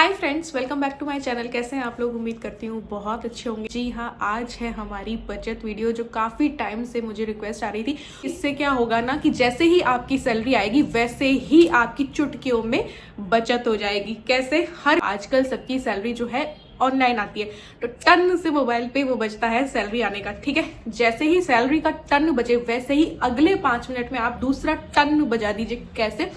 Hi friends, welcome back to my channel. कैसे हैं आप लोग? उम्मीद करती हूँ बहुत अच्छे होंगे। जी हाँ, आज है हमारी बचत वीडियो जो काफ़ी टाइम से मुझे रिक्वेस्ट आ रही थी। इससे क्या होगा ना कि जैसे ही आपकी सैलरी आएगी वैसे ही आपकी चुटकियों में बचत हो जाएगी। कैसे? आजकल सबकी सैलरी जो है ऑनलाइन आती है, तो टन से मोबाइल पे वो बजता है सैलरी आने का। ठीक है, जैसे ही सैलरी का टन बजे वैसे ही अगले 5 मिनट में आप दूसरा टन बजा दीजिए। कैसे?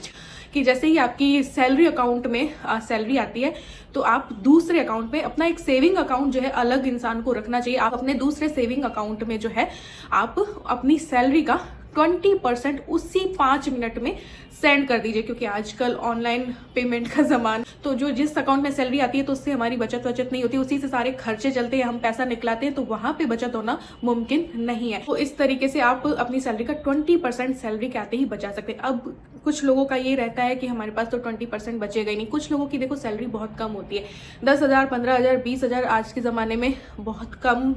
कि जैसे ही आपकी सैलरी अकाउंट में सैलरी आती है तो आप दूसरे अकाउंट में अपना एक सेविंग अकाउंट जो है अलग इंसान को रखना चाहिए। आप अपने दूसरे सेविंग अकाउंट में जो है आप अपनी सैलरी का 20% उसी 5 मिनट में सेंड कर दीजिए, क्योंकि आजकल ऑनलाइन पेमेंट का जमाना। तो जो जिस अकाउंट में सैलरी आती है तो उससे हमारी बचत नहीं होती, उसी से सारे खर्चे चलते हैं, हम पैसा निकलाते हैं, तो वहां पे बचत होना मुमकिन नहीं है। तो इस तरीके से आप अपनी सैलरी का 20% सैलरी के आते ही बचा सकते हैं। अब कुछ लोगों का ये रहता है कि हमारे पास तो 20% बचेगा ही नहीं। कुछ लोगों की देखो सैलरी बहुत कम होती है, 10,000, 15,000, 20,000 आज के ज़माने में बहुत कम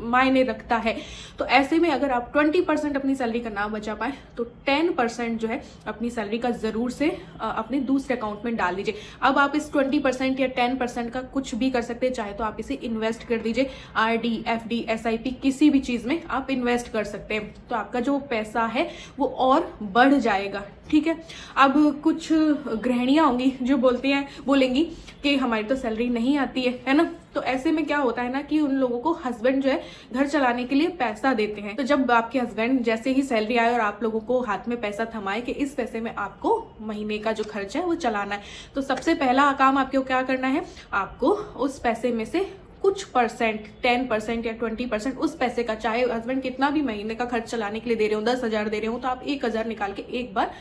मायने रखता है। तो ऐसे में अगर आप 20% अपनी सैलरी का ना बचा पाए तो 10% जो है अपनी सैलरी का ज़रूर से अपने दूसरे अकाउंट में डाल दीजिए। अब आप इस 20% या 10% का कुछ भी कर सकते हैं। चाहे तो आप इसे इन्वेस्ट कर दीजिए, RD, FD, SIP, किसी भी चीज़ में आप इन्वेस्ट कर सकते हैं, तो आपका जो पैसा है वो और बढ़ जाएगा। ठीक है। अब कुछ गृहिणियां होंगी जो बोलेंगी कि हमारी तो सैलरी नहीं आती है ना। तो ऐसे में क्या होता है ना कि उन लोगों को हस्बैंड जो है घर चलाने के लिए पैसा देते हैं। तो जब आपके हस्बैंड जैसे ही सैलरी आए और आप लोगों को हाथ में पैसा थमाए कि इस पैसे में आपको महीने का जो खर्चा है वो चलाना है, तो सबसे पहला काम आपको क्या करना है, आपको उस पैसे में से कुछ परसेंट, 10% या 20% उस पैसे का, चाहे हस्बैंड कितना भी महीने का खर्च चलाने के लिए दे रहे हो, 10,000 दे रहे हो, तो आप 1,000 निकाल के एक बार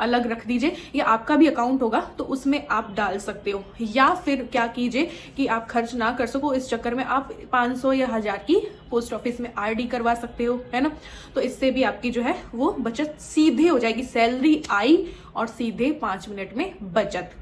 अलग रख दीजिए। या आपका भी अकाउंट होगा तो उसमें आप डाल सकते हो। या फिर क्या कीजिए कि आप खर्च ना कर सको, इस चक्कर में आप 500 या 1000 की पोस्ट ऑफिस में RD करवा सकते हो, है ना। तो इससे भी आपकी जो है वो बचत सीधे हो जाएगी। सैलरी आई और सीधे 5 मिनट में बचत।